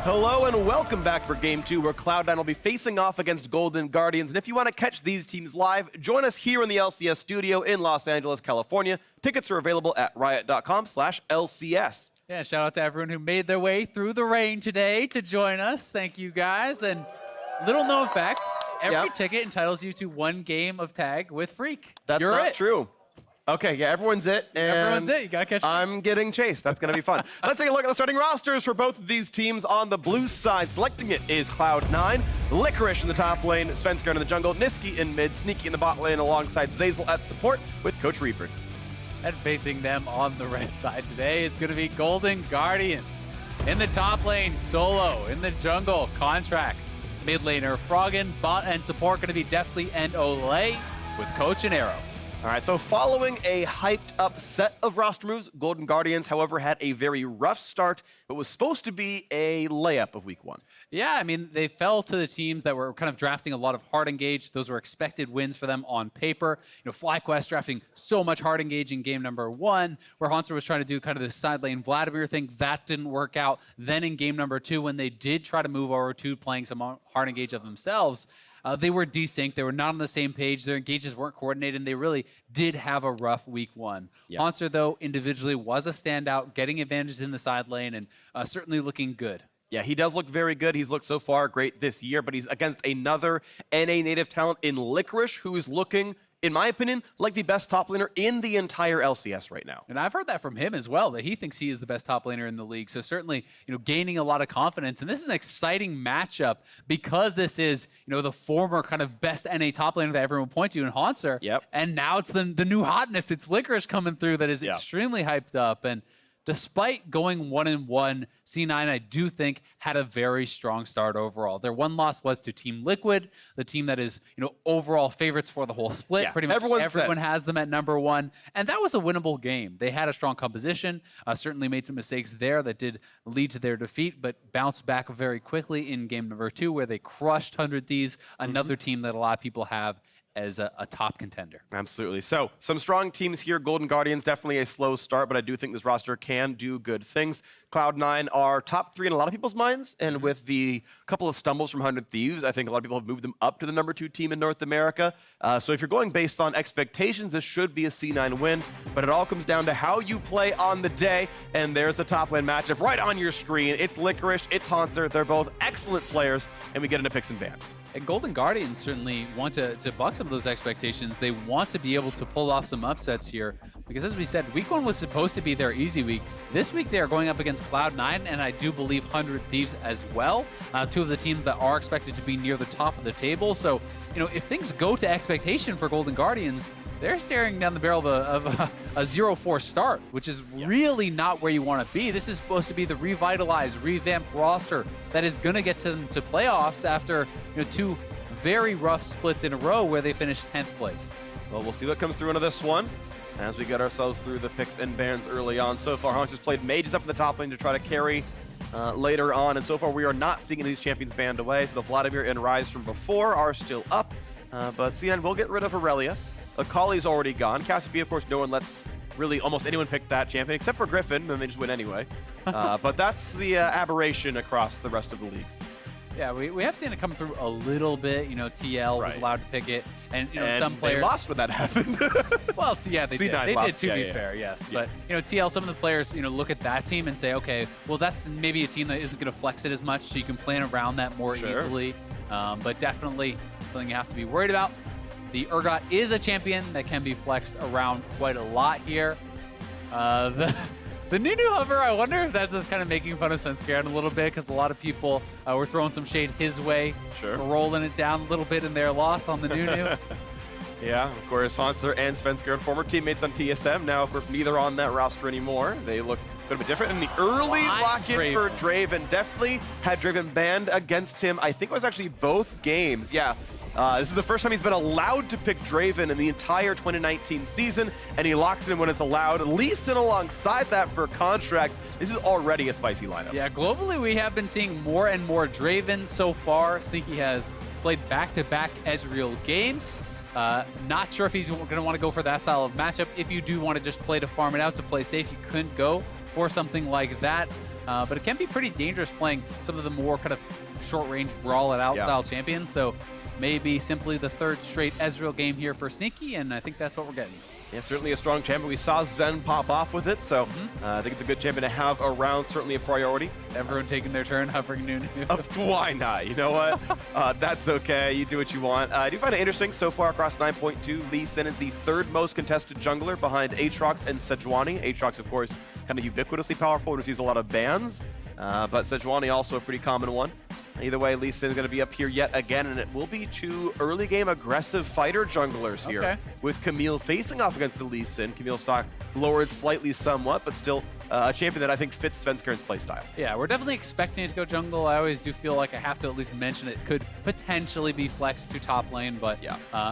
Hello and welcome back for Game 2, where Cloud9 will be facing off against Golden Guardians. And if you want to catch these teams live, join us here in the LCS studio in Los Angeles, California. Tickets are available at riot.com/LCS. Yeah, shout out to everyone who made their way through the rain today to join us. Thank you, guys. And little known fact, every ticket entitles you to one game of tag with Freak. That's not true. Okay, yeah, everyone's it. And everyone's it. You gotta catch. I'm getting chased. That's gonna be fun. Let's take a look at the starting rosters for both of these teams. On the blue side, selecting it is Cloud9, Licorice in the top lane, Svenskeren in the jungle, Nisqy in mid, Sneaky in the bot lane, alongside Zeyzal at support with Coach Reaper. And facing them on the red side today is gonna be Golden Guardians. In the top lane, Solo. In the jungle, Contractz. Mid laner, Froggen. Bot and support gonna be Deftly and Olleh with Coach and Arrow. All right, so following a hyped-up set of roster moves, Golden Guardians, however, had a very rough start, but was supposed to be a layup of Week 1. Yeah, I mean, they fell to the teams that were kind of drafting a lot of hard engage. Those were expected wins for them on paper. You know, FlyQuest drafting so much hard engage in game number 1, where Hauntzer was trying to do kind of the side lane Vladimir thing. That didn't work out. Then in game number 2, when they did try to move over to playing some hard engage of themselves, they were desynced. They were not on the same page. Their engages weren't coordinated, and they really did have a rough Week 1. Yep. Hauntzer, though, individually was a standout, getting advantages in the side lane and certainly looking good. Yeah, he does look very good. He's looked so far great this year, but he's against another NA native talent in Licorice, who is looking, in my opinion, like the best top laner in the entire LCS right now. And I've heard that from him as well, that he thinks he is the best top laner in the league. So certainly, you know, gaining a lot of confidence. And this is an exciting matchup because this is, you know, the former kind of best NA top laner that everyone points to in Hauntzer. Yep. And now it's the new hotness. It's Licorice coming through that is extremely hyped up. And despite going 1-1, C9, I do think, had a very strong start overall. Their one loss was to Team Liquid, the team that is, you know, overall favorites for the whole split. Yeah, pretty much everyone says. has them at number 1, and that was a winnable game. They had a strong composition, certainly made some mistakes there that did lead to their defeat, but bounced back very quickly in game number 2, where they crushed 100 Thieves, another team that a lot of people have as a top contender. Absolutely. So, some strong teams here. Golden Guardians, definitely a slow start, but I do think this roster can do good things. Cloud9 are top 3 in a lot of people's minds, and with the couple of stumbles from 100 Thieves, I think a lot of people have moved them up to the number 2 team in North America. So if you're going based on expectations, this should be a C9 win, but it all comes down to how you play on the day, and there's the top lane matchup right on your screen. It's Licorice, it's Hauntzer. They're both excellent players, and we get into picks and bans. And Golden Guardians certainly want to buck some of those expectations. They want to be able to pull off some upsets here because, as we said, Week 1 was supposed to be their easy week. This week they are going up against Cloud9 and I do believe 100 Thieves as well. 2 of the teams that are expected to be near the top of the table. So, you know, if things go to expectation for Golden Guardians, they're staring down the barrel of a 0-4 start, which is really not where you want to be. This is supposed to be the revitalized, revamped roster that is going to get them to playoffs after, you know, 2 very rough splits in a row where they finished 10th place. Well, we'll see what comes through into this one as we get ourselves through the picks and bans early on. So far, Haunt's played mages up in the top lane to try to carry later on, and so far we are not seeing these champions banned away. So the Vladimir and Rise from before are still up, but C9 will get rid of Aurelia. Akali's already gone. Cassiopeia, of course, no one lets really almost anyone pick that champion, except for Griffin, then they just win anyway. But that's the aberration across the rest of the leagues. Yeah, we have seen it come through a little bit. You know, TL was allowed to pick it, and you know, some players they lost when that happened. Well, yeah, they did. They did, to be fair, yes. Yeah. But you know, TL, some of the players, you know, look at that team and say, okay, well, that's maybe a team that isn't going to flex it as much, so you can plan around that more easily. But definitely something you have to be worried about. The Urgot is a champion that can be flexed around quite a lot here. The new hover, I wonder if that's just kind of making fun of Svenskeren a little bit, because a lot of people were throwing some shade his way, rolling it down a little bit in their loss on the new. Yeah, of course, Hauntzer and Svenskeren, former teammates on TSM, now we're neither on that roster anymore. They look a little bit different. In the early lock-in for Draven, definitely had Draven banned against him. I think it was actually both games. Yeah. This is the first time he's been allowed to pick Draven in the entire 2019 season, and he locks it in when it's allowed. Lee Sin alongside that for Contractz. This is already a spicy lineup. Yeah, globally we have been seeing more and more Draven so far. Sneaky has played back-to-back Ezreal games. Not sure if he's going to want to go for that style of matchup. If you do want to just play to farm it out, to play safe, you couldn't go for something like that. but it can be pretty dangerous playing some of the more kind of short-range brawl-it-out style champions. So maybe simply the third straight Ezreal game here for Nisqy, and I think that's what we're getting. Yeah, certainly a strong champion. We saw Sven pop off with it, so I think it's a good champion to have around, certainly a priority. Everyone taking their turn, hovering Nunu. Why not? You know what? That's okay. You do what you want. I do find it interesting so far across 9.2. Lee Sin is the third most contested jungler behind Aatrox and Sejuani. Aatrox, of course, kind of ubiquitously powerful, receives a lot of bans, but Sejuani also a pretty common one. Either way, Lee Sin is going to be up here yet again, and it will be two early game aggressive fighter junglers here. With Camille facing off against the Lee Sin. Camille's stock lowered slightly somewhat, but still a champion that I think fits Svenskeren's playstyle. Yeah, we're definitely expecting it to go jungle. I always do feel like I have to at least mention it could potentially be flexed to top lane, but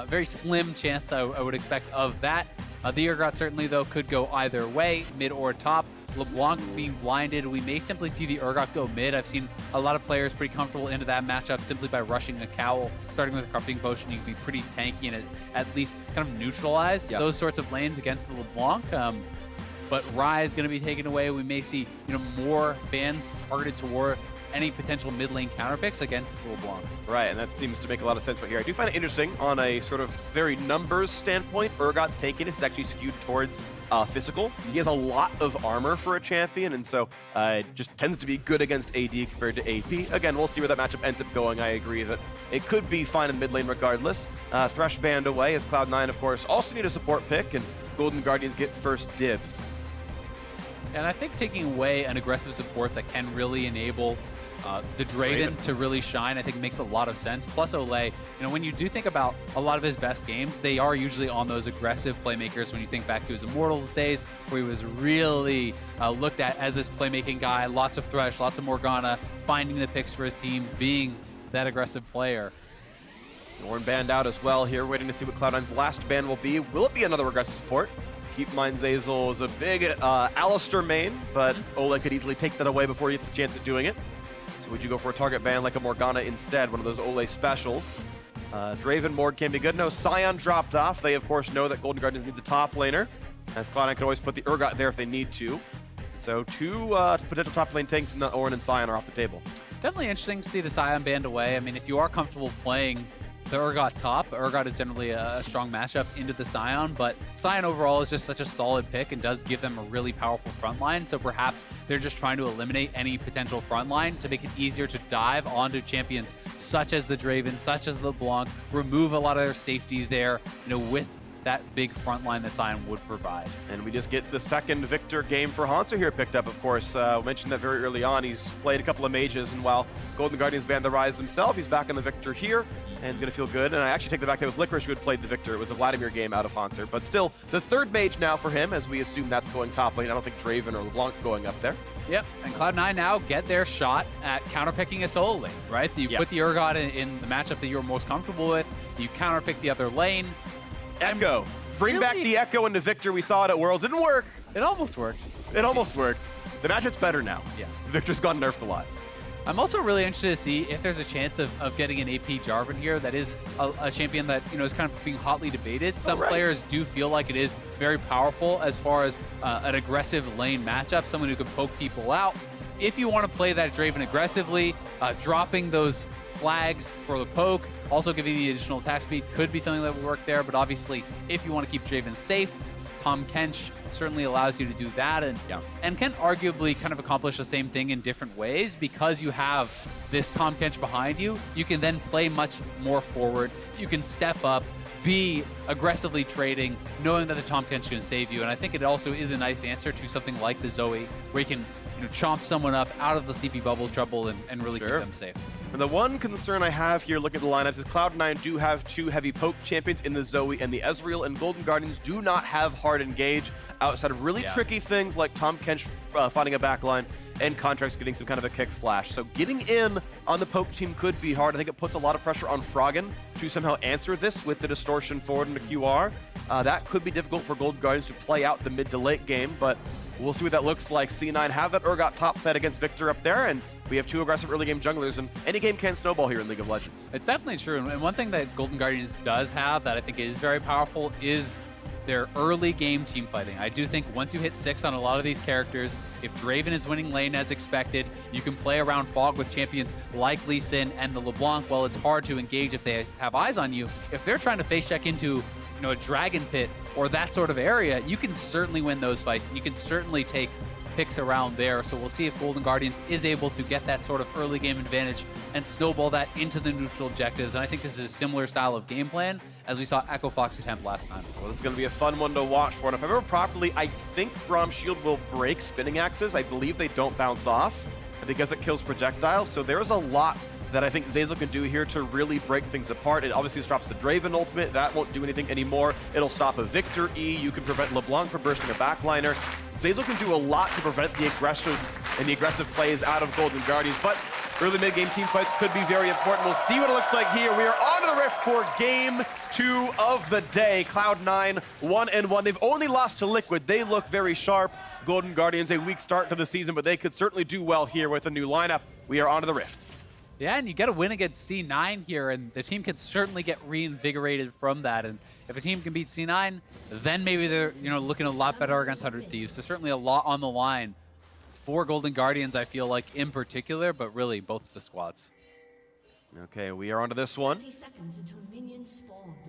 very slim chance I would expect of that. The Urgot certainly, though, could go either way, mid or top. LeBlanc being blinded, we may simply see the Urgot go mid. I've seen a lot of players pretty comfortable into that matchup simply by rushing a cowl. Starting with a corrupting potion, you can be pretty tanky and at least kind of neutralize those sorts of lanes against the LeBlanc. But Rye is going to be taken away. We may see more bans targeted toward any potential mid lane counter picks against LeBlanc. Right, and that seems to make a lot of sense right here. I do find it interesting on a sort of very numbers standpoint. Urgot's taking is actually skewed towards physical. He has a lot of armor for a champion, and so just tends to be good against AD compared to AP. Again, we'll see where that matchup ends up going. I agree that it could be fine in mid lane regardless. Thresh banned away as Cloud9, of course, also need a support pick, and Golden Guardians get first dibs. And I think taking away an aggressive support that can really enable the Draven to really shine, I think makes a lot of sense. Plus Olleh, when you do think about a lot of his best games, they are usually on those aggressive playmakers. When you think back to his Immortals days, where he was really looked at as this playmaking guy, lots of Thresh, lots of Morgana, finding the picks for his team, being that aggressive player. Ornn banned out as well here, waiting to see what Cloud9's last ban will be. Will it be another aggressive support? Keep in mind Zeyzal is a big Alistar main, but Olleh could easily take that away before he gets a chance at doing it. Would you go for a target ban like a Morgana instead, one of those Olleh specials? Draven Morg can be good. No, Sion dropped off. They, of course, know that Golden Guardians needs a top laner, as Cloud9 can always put the Urgot there if they need to. So two potential top lane tanks, and Ornn and Sion are off the table. Definitely interesting to see the Sion banned away. I mean, if you are comfortable playing the Urgot top, Urgot is generally a strong matchup into the Sion, but Sion overall is just such a solid pick and does give them a really powerful front line, so perhaps they're just trying to eliminate any potential front line to make it easier to dive onto champions such as the Draven, such as the LeBlanc, remove a lot of their safety there, with that big front line that Sion would provide. And we just get the second Viktor game for Hauntzer here picked up, of course. We mentioned that very early on. He's played a couple of mages, and while Golden Guardians banned the Rise themselves, he's back on the Viktor here, and going to feel good. And I actually take the back that it was Licorice who had played the Viktor. It was a Vladimir game out of Hauntzer, but still the third mage now for him, as we assume that's going top lane. I don't think Draven or LeBlanc going up there. Yep, and Cloud9 now get their shot at counterpicking a solo lane, right? You put the Urgot in the matchup that you're most comfortable with, you counterpick the other lane. Echo. Bring back the Echo into Viktor. We saw it at Worlds. Didn't work. It almost worked. It almost worked. The matchup's better now. Yeah. Viktor's gotten nerfed a lot. I'm also really interested to see if there's a chance of getting an AP Jarvan here. That is a champion that is kind of being hotly debated. Some players do feel like it is very powerful as far as an aggressive lane matchup, someone who can poke people out. If you want to play that Draven aggressively, dropping those flags for the poke, also giving the additional attack speed could be something that would work there, but obviously if you want to keep Draven safe, Tahm Kench certainly allows you to do that and can arguably kind of accomplish the same thing in different ways. Because you have this Tahm Kench behind you, you can then play much more forward. You can step up, be aggressively trading, knowing that the Tahm Kench can save you. And I think it also is a nice answer to something like the Zoe, where you can chomp someone up out of the CP bubble trouble and really keep them safe. And the one concern I have here looking at the lineups is Cloud9 do have two heavy poke champions in the Zoe and the Ezreal, and Golden Guardians do not have hard engage outside of really tricky things like Tahm Kench finding a backline and Contractz getting some kind of a kick flash. So getting in on the poke team could be hard. I think it puts a lot of pressure on Froggen to somehow answer this with the distortion forward into QR. That could be difficult for Golden Guardians to play out the mid to late game, but we'll see what that looks like. C9 have that Urgot top set against Viktor up there, and we have two aggressive early game junglers, and any game can snowball here in League of Legends. It's definitely true, and one thing that Golden Guardians does have that I think is very powerful is their early game team fighting. I do think once you hit 6 on a lot of these characters, if Draven is winning lane as expected, you can play around Fog with champions like Lee Sin and the LeBlanc. Well, it's hard to engage if they have eyes on you. If they're trying to face check into a dragon pit or that sort of area, you can certainly win those fights. You can certainly take picks around there. So we'll see if Golden Guardians is able to get that sort of early game advantage and snowball that into the neutral objectives. And I think this is a similar style of game plan as we saw Echo Fox attempt last time. Well, this is going to be a fun one to watch for. And if I remember properly, I think Braum Shield will break spinning axes. I believe they don't bounce off because it kills projectiles. So there's a lot that I think Zeyzal can do here to really break things apart. It obviously stops the Draven ultimate. That won't do anything anymore. It'll stop a Viktor E. You can prevent LeBlanc from bursting a backliner. Zeyzal can do a lot to prevent the aggressive plays out of Golden Guardians, but early mid-game team fights could be very important. We'll see what it looks like here. We are on to the Rift for game 2 of the day. Cloud9 1-1. They've only lost to Liquid. They look very sharp. Golden Guardians, a weak start to the season, but they could certainly do well here with a new lineup. We are on to the Rift. Yeah, and you get a win against C9 here, and the team can certainly get reinvigorated from that. And if a team can beat C9, then maybe they're looking a lot better against 100 Thieves. So certainly a lot on the line for Golden Guardians, I feel like, in particular, but really both of the squads. Okay, we are on to this one.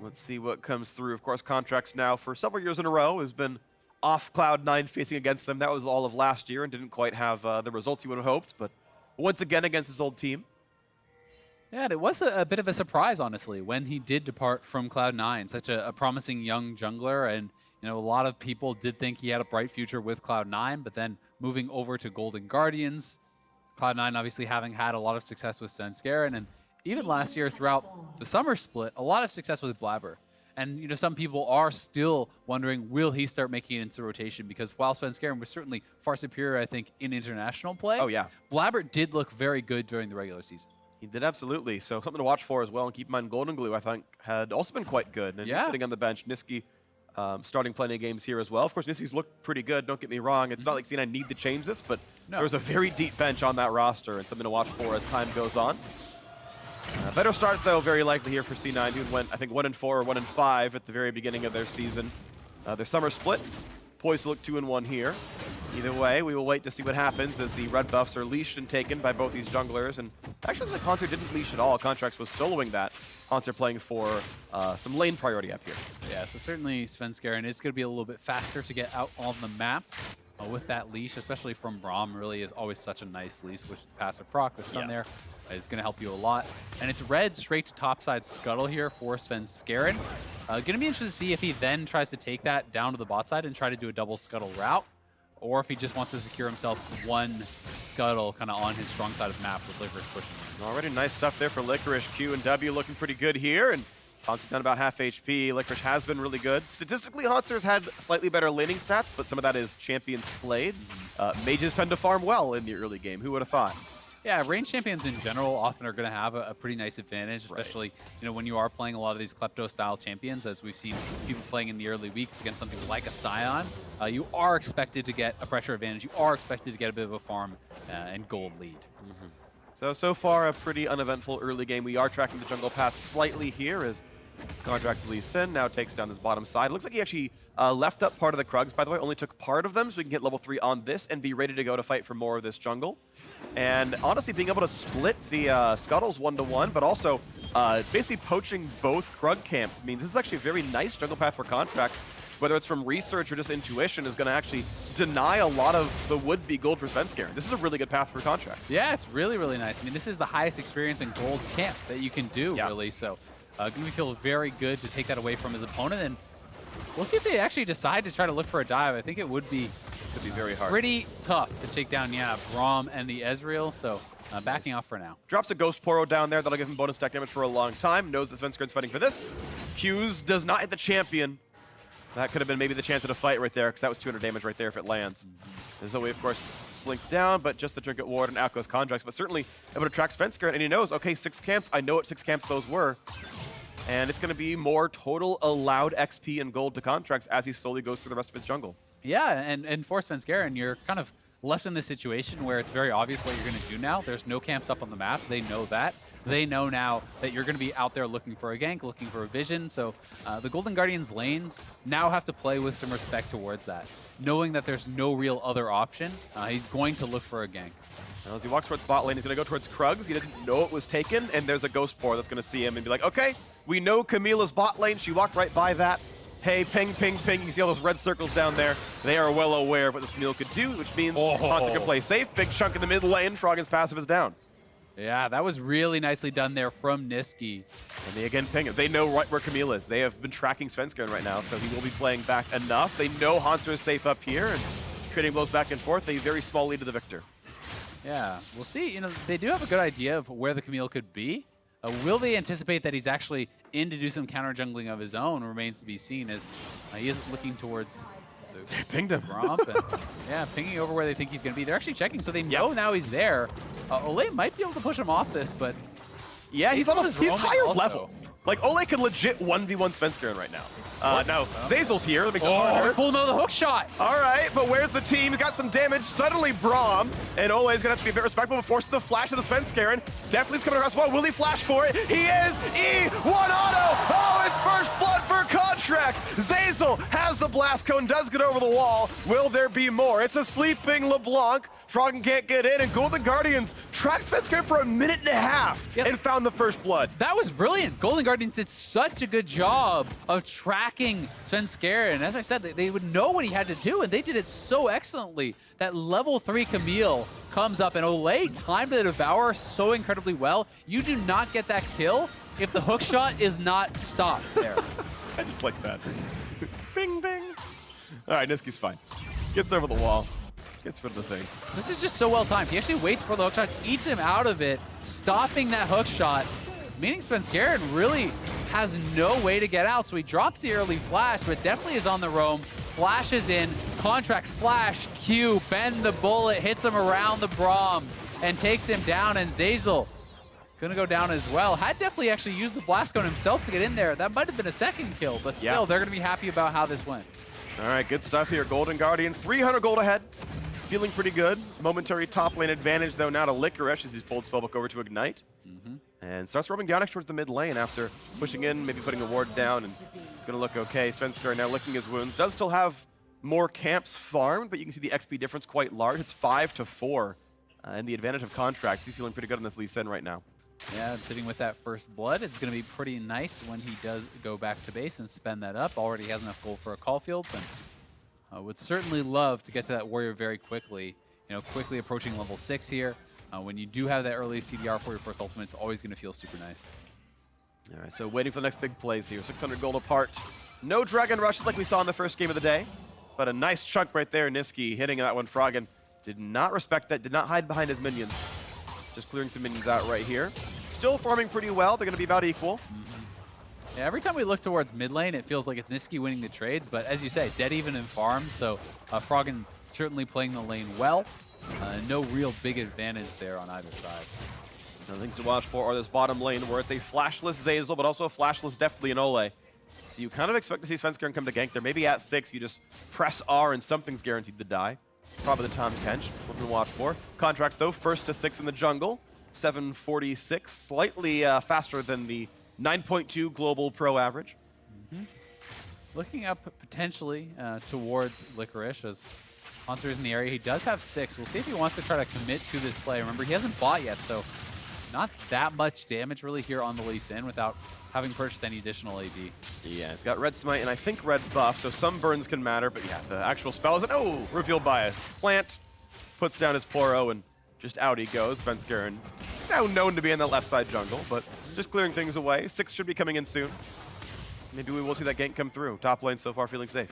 Let's see what comes through. Of course, Contractz now for several years in a row has been off Cloud9 facing against them. That was all of last year and didn't quite have the results he would have hoped, but once again against his old team. Yeah, and it was a bit of a surprise, honestly, when he did depart from Cloud9, such a promising young jungler. And, a lot of people did think he had a bright future with Cloud9, but then moving over to Golden Guardians, Cloud9 obviously having had a lot of success with Svenskeren, and even last year throughout the summer split, a lot of success with Blabber. And, some people are still wondering, will he start making it into rotation? Because while Svenskeren was certainly far superior, I think, in international play, oh yeah, Blabber did look very good during the regular season. He did, absolutely. So something to watch for as well. And keep in mind, Golden Glue, I think, had also been quite good. And sitting on the bench, Nisqy starting plenty of games here as well. Of course, Nisqy's looked pretty good, don't get me wrong. It's not like C9 need to change this, but there was a very deep bench on that roster and something to watch for as time goes on. Better start, though, very likely here for C9, who went, I think, 1-4 or 1-5 at the very beginning of their season. Their summer split, poised to look 2-1 here. Either way, we will wait to see what happens as the red buffs are leashed and taken by both these junglers. And actually, the Hauntzer didn't leash at all. Contractz was soloing that. Hauntzer playing for some lane priority up here. Yeah, so certainly Svenskeren is going to be a little bit faster to get out on the map with that leash, especially from Braum. Really is always such a nice leash with passive proc. The stun there is going to help you a lot. And it's red straight to topside scuttle here for Svenskeren. Going to be interested to see if he then tries to take that down to the bot side and try to do a double scuttle route, or if he just wants to secure himself one scuttle kind of on his strong side of the map with Licorice pushing. Already nice stuff there for Licorice. Q and W looking pretty good here, and Hauntzer down about half HP. Licorice has been really good. Statistically, Hauntzer's had slightly better laning stats, but some of that is champions played. Mages tend to farm well in the early game. Who would have thought? Yeah, range champions in general often are going to have a pretty nice advantage, especially when you are playing a lot of these Klepto-style champions, as we've seen people playing in the early weeks against something like a Scion. You are expected to get a pressure advantage. You are expected to get a bit of a farm and gold lead. So far, a pretty uneventful early game. We are tracking the jungle path slightly here as Contractz Lee Sin now takes down this bottom side. Looks like he actually left up part of the Krugs, by the way. Only took part of them, so we can get level 3 on this and be ready to go to fight for more of this jungle. And honestly, being able to split the scuttles 1-1, but also basically poaching both Krug camps means this is actually a very nice jungle path for Contractz. Whether it's from research or just intuition, is going to actually deny a lot of the would-be gold for Svenskeren. This is a really good path for Contractz. Yeah, it's really, really nice. I mean, this is the highest experience in gold camp that you can do, really. So going to feel very good to take that away from his opponent. And we'll see if they actually decide to try to look for a dive. I think it would be very hard. Pretty tough to take down, Braum and the Ezreal. So backing off for now. Drops a Ghost Poro down there. That'll give him bonus stack damage for a long time. Knows that Svenskeren's fighting for this. Q's does not hit the champion. That could have been maybe the chance of the fight right there, because that was 200 damage right there if it lands. There's Zoe, of course, slinked down, but just the Trinket Ward and out goes Contractz. But certainly able to track Svenskeren, and he knows, okay, 6 camps. I know what 6 camps those were. And it's going to be more total allowed XP and gold to Contractz as he slowly goes through the rest of his jungle. Yeah, and for Svenskeren, you're kind of left in this situation where it's very obvious what you're going to do now. There's no camps up on the map. They know that. They know now that you're going to be out there looking for a gank, looking for a vision. So the Golden Guardians lanes now have to play with some respect towards that. Knowing that there's no real other option, he's going to look for a gank. Now, as he walks towards bot lane, he's going to go towards Krugs. He didn't know it was taken, and there's a Ghost Pour that's going to see him and be like, okay, we know Camille's bot lane. She walked right by that. Hey, ping, ping, ping. You see all those red circles down there? They are well aware of what this Camille could do, which means Hauntzer can play safe. Big chunk in the mid lane. Froggen's passive is down. Yeah, that was really nicely done there from Nisqy. And they again ping him. They know right where Camille is. They have been tracking Svenskeren right now, so he will be playing back enough. They know Hauntzer is safe up here, and trading blows back and forth. A very small lead to the Viktor. Yeah, we'll see. You know, they do have a good idea of where the Camille could be. Will they anticipate that he's actually in to do some counter jungling of his own remains to be seen, as he is looking towards they pinged him. Braum and, yeah, pinging over where they think he's going to be. They're actually checking, so they know now he's there. Olleh might be able to push him off this, but yeah, he's higher also. level. Like, Olleh could legit 1v1 Svenskeren right now. Now, Zeyzal's here. That makes it harder. Pull another hook shot. All right, but where's the team? He's got some damage. Suddenly, Braum and Olleh is going to have to be a bit respectful, but forces the flash to the Svenskeren. Deftly's coming across the wall. Will he flash for it? He is! E1 auto! Oh, it's first blood for Contractz! Zeyzal has the blast cone, does get over the wall. Will there be more? It's a sleeping LeBlanc. Froggen can't get in, and Golden Guardians tracked Svenskeren for a minute and a half and found the first blood. That was brilliant. Golden Guardians did such a good job of tracking Svenskeren. As I said, they would know what he had to do, and they did it so excellently. That level 3 Camille comes up, and Olleh timed the Devourer so incredibly well. You do not get that kill if the hook shot is not stopped there. I just like that. Bing, bing. All right, Nisqy's fine. Gets over the wall. Gets rid of the things. This is just so well timed. He actually waits for the hook shot, eats him out of it, stopping that hook shot, meaning Svenskeren really has no way to get out. So he drops the early flash, but definitely is on the roam, flashes in, Contract flash, Q, bend the bullet, hits him around the Braum, and takes him down, and Zeyzal gonna go down as well. Had definitely actually used the blast cone himself to get in there. That might have been a second kill, but still, they're gonna be happy about how this went. All right, good stuff here. Golden Guardians, 300 gold ahead. Feeling pretty good. Momentary top lane advantage, though, now to Licorice as he's pulled Spellbook over to Ignite. And starts roaming down next towards the mid lane after pushing in, maybe putting a ward down, and it's going to look okay. Svenskeren now licking his wounds. Does still have more camps farmed, but you can see the XP difference quite large. It's 5-4, and the advantage of Contractz. He's feeling pretty good on this Lee Sin right now. Yeah, sitting with that first blood is going to be pretty nice when he does go back to base and spend that up. Already has enough gold for a Caulfield, and would certainly love to get to that warrior very quickly. You know, quickly approaching level 6 here. When you do have that early CDR for your first ultimate, it's always going to feel super nice. All right, so waiting for the next big plays here. 600 gold apart. No Dragon Rushes like we saw in the first game of the day, but a nice chunk right there. Nisqy hitting that one. Froggen did not respect that, did not hide behind his minions. Just clearing some minions out right here. Still farming pretty well. They're going to be about equal. Yeah, every time we look towards mid lane, it feels like it's Nisqy winning the trades, but as you say, dead even in farm, so Froggen certainly playing the lane well. No real big advantage there on either side. The things to watch for are this bottom lane where it's a flashless Zeyzal, but also a flashless Deftly and Olleh. So you kind of expect to see Svenskeren come to gank there. Maybe at 6, you just press R and something's guaranteed to die. Probably the Tahm Kench, what we watch for. Contractz, though, 1st to 6 in the jungle. 746, slightly faster than the 9.2 global pro average. Looking up potentially towards Licorice as Hauntzer is in the area. He does have 6. We'll see if he wants to try to commit to this play. Remember, he hasn't bought yet, so not that much damage really here on the Lee Sin without having purchased any additional AD. Yeah, he's got red smite and I think red buff, so some burns can matter, but yeah, the actual spell is revealed by a plant. Puts down his Poro and just out he goes. Svenskeren now known to be in the left side jungle, but just clearing things away. 6 should be coming in soon. Maybe we will see that gank come through. Top lane so far feeling safe.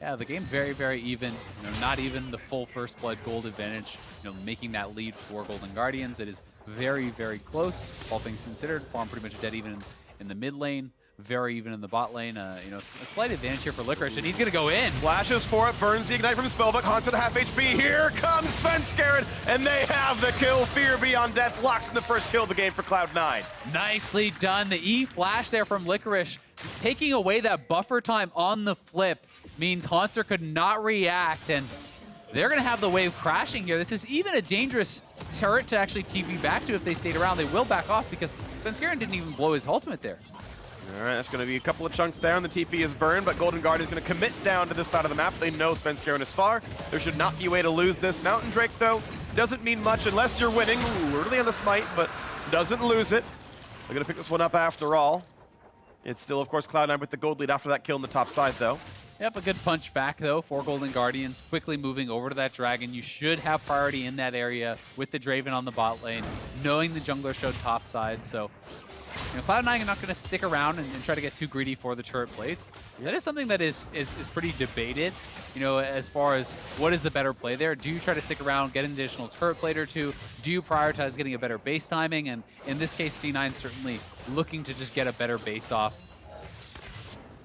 Yeah, the game very, very even. You know, not even the full first blood gold advantage. You know, making that lead for Golden Guardians. It is very, very close. All things considered, farm pretty much dead even in the mid lane. Very even in the bot lane. You know, a slight advantage here for Licorice, and he's going to go in. Flashes for it, burns the Ignite from Spellbook, Hauntzer to half HP. Here comes Svenskeren, and they have the kill. Fear Beyond Death locks in the first kill of the game for Cloud9. Nicely done. The E flash there from Licorice, taking away that buffer time on the flip means Hauntzer could not react, and they're going to have the wave crashing here. This is even a dangerous turret to actually TP back to if they stayed around. They will back off because Svenskeren didn't even blow his ultimate there. All right, that's going to be a couple of chunks there, and the TP is burned, but Golden Guardian is going to commit down to this side of the map. They know Svenskeren is far. There should not be a way to lose this. Mountain Drake, though, doesn't mean much unless you're winning. Ooh, early on the smite, but doesn't lose it. They're going to pick this one up after all. It's still, of course, Cloud9 with the gold lead after that kill on the top side, though. Yep, a good punch back, though, for Golden Guardians. Quickly moving over to that Dragon. You should have priority in that area with the Draven on the bot lane, knowing the jungler showed top side. So, you know, Cloud9 are not going to stick around and try to get too greedy for the turret plates. That is something that is pretty debated, you know, as far as what is the better play there. Do you try to stick around, get an additional turret plate or two? Do you prioritize getting a better base timing? And in this case, C9 certainly looking to just get a better base off.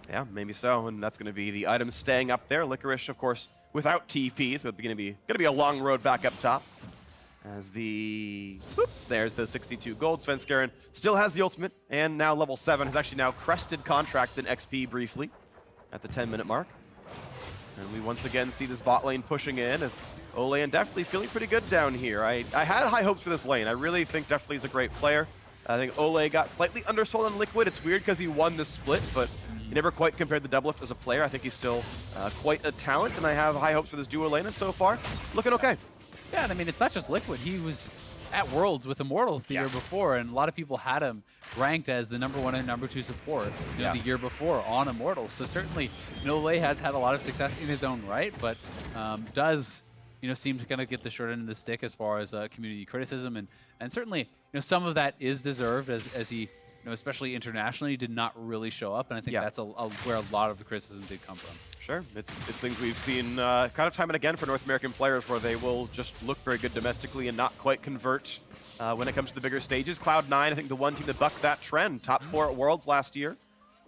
Yeah, maybe so, and that's going to be the items staying up there. Licorice, of course, without TP, so it's going to be a long road back up top. As there's the 62 gold. Svenskeren still has the ultimate, and now level 7 has actually now crested Contractz in XP briefly at the 10-minute mark. And we once again see this bot lane pushing in as Olleh and Deftly feeling pretty good down here. I had high hopes for this lane. I really think Deftly is a great player. I think Olleh got slightly undersold on Liquid. It's weird because he won the split, but he never quite compared the doublelift as a player. I think he's still quite a talent, and I have high hopes for this duo lane, and so far, looking okay. Yeah, and I mean, it's not just Liquid. He was at Worlds with Immortals the year before, and a lot of people had him ranked as the #1 and #2 support the year before on Immortals. So certainly, Olleh has had a lot of success in his own right, but does seem to kind of get the short end of the stick as far as community criticism, and certainly some of that is deserved as he especially internationally did not really show up, and I think that's where a lot of the criticism did come from. Sure, it's things we've seen kind of time and again for North American players where they will just look very good domestically and not quite convert when it comes to the bigger stages. Cloud9, I think the one team that bucked that trend, top 4 at Worlds last year,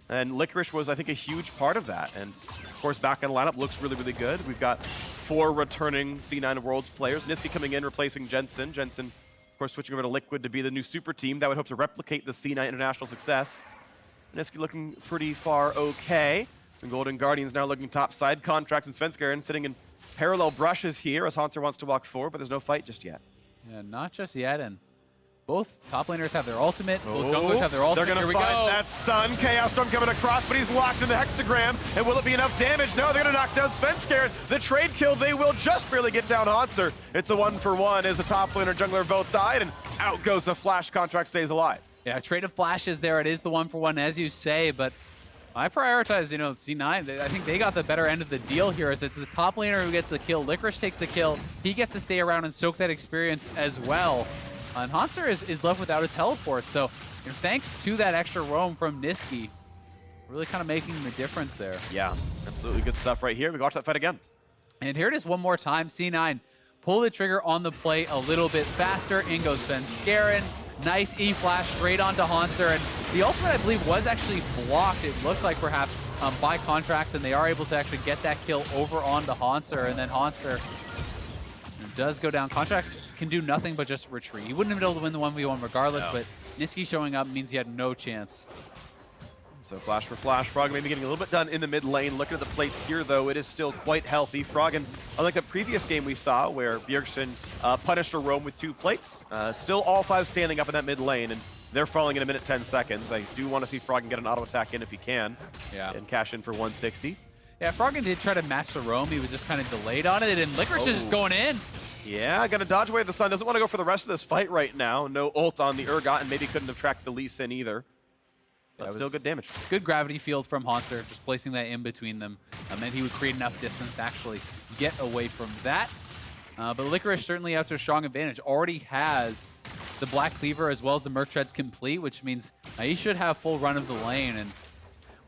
and Licorice was, I think, a huge part of that. And of course, back in the lineup looks really, really good. We've got 4 returning C9 Worlds players. Nisqy coming in, replacing Jensen. Jensen, of course, switching over to Liquid to be the new super team that would hope to replicate the C9 international success. Nisqy looking pretty far okay. The Golden Guardians now looking top side. Contractz and Svenskeren sitting in parallel brushes here as Hauntzer wants to walk forward, but there's no fight just yet. Yeah, not just yet, and both top laners have their ultimate. Both junglers have their ultimate. They're going to find that stun. Chaos Storm coming across, but he's locked in the hexagram. And will it be enough damage? No, they're going to knock down Svenskeren. The trade kill, they will just barely get down Hauntzer. It's a 1-for-1 as the top laner jungler both died, and out goes the flash. Contract stays alive. Yeah, trade of flashes there. It is the 1-for-1, as you say, but I prioritize, C9. I think they got the better end of the deal here, as it's the top laner who gets the kill. Licorice takes the kill. He gets to stay around and soak that experience as well. And Hauntzer is left without a teleport, so thanks to that extra roam from Nisqy, really kind of making the difference there. Yeah, absolutely good stuff right here. We watch that fight again. And here it is one more time. C9 pull the trigger on the play a little bit faster. In goes Svenskeren. Nice E-flash straight onto Hauntzer, and the ultimate, I believe, was actually blocked. It looked like perhaps by Contractz, and they are able to actually get that kill over onto Hauntzer, and then Hauntzer does go down. Contractz can do nothing but just retreat. He wouldn't have been able to win the 1v1 regardless, but Nisqy showing up means he had no chance. So flash for flash. Froggen maybe getting a little bit done in the mid lane. Looking at the plates here, though, it is still quite healthy. Froggen, unlike the previous game we saw where Bjergsen punished a roam with 2 plates, still all 5 standing up in that mid lane, and they're falling in a minute 10 seconds. I do want to see Froggen get an auto attack in if he can, and cash in for 160. Yeah, Froggen did try to match the roam. He was just kind of delayed on it, and Licorice is just going in. Yeah, got to dodge away the stun. Doesn't want to go for the rest of this fight right now. No ult on the Urgot, and maybe couldn't have tracked the Lee Sin either. But still good damage. Good gravity field from Hauntzer, just placing that in between them. And he would create enough distance to actually get away from that. But Licorice certainly out to a strong advantage. Already has the Black Cleaver as well as the Merc Treads complete, which means he should have full run of the lane. And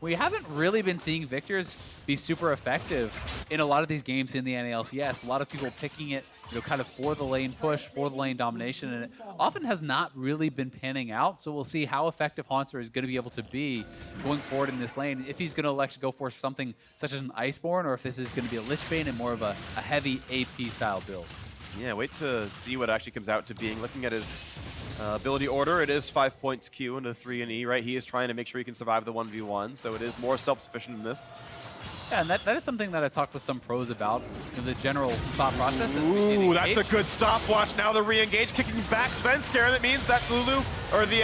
we haven't really been seeing Victors be super effective in a lot of these games in the NALCS. A lot of people picking it kind of for the lane push, for the lane domination, and it often has not really been panning out. So we'll see how effective Hauntzer is going to be able to be going forward in this lane, if he's going to elect to go for something such as an Iceborne, or if this is going to be a Lich Bane and more of a heavy AP style build. Yeah, wait to see what actually comes out to being. Looking at his ability order, it is 5 points Q and a 3 in E, right? He is trying to make sure he can survive the 1v1, so it is more self-sufficient in this. Yeah, and that is something that I've talked with some pros about. You know, the general thought process is Ooh, that's a good stopwatch. Now the re-engage kicking back Svenskeren. That means that Lulu, or the,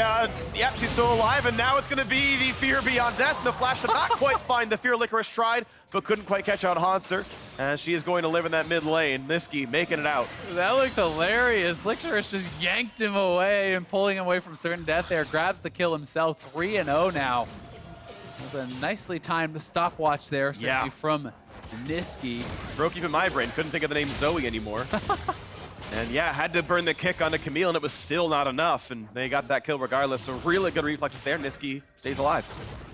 yep, she's still alive, and now it's going to be the Fear Beyond Death. And the Flash did not quite find the Fear. Licorice tried, but couldn't quite catch out Hauntzer. And she is going to live in that mid lane. Nisqy making it out. That looked hilarious. Licorice just yanked him away and pulling him away from certain death there. Grabs the kill himself. 3-0 now. It was a nicely timed stopwatch there, certainly from Nisqy. Broke even my brain. Couldn't think of the name Zoe anymore. And yeah, had to burn the kick onto Camille, and it was still not enough. And they got that kill regardless. So really good reflexes there. Nisqy stays alive.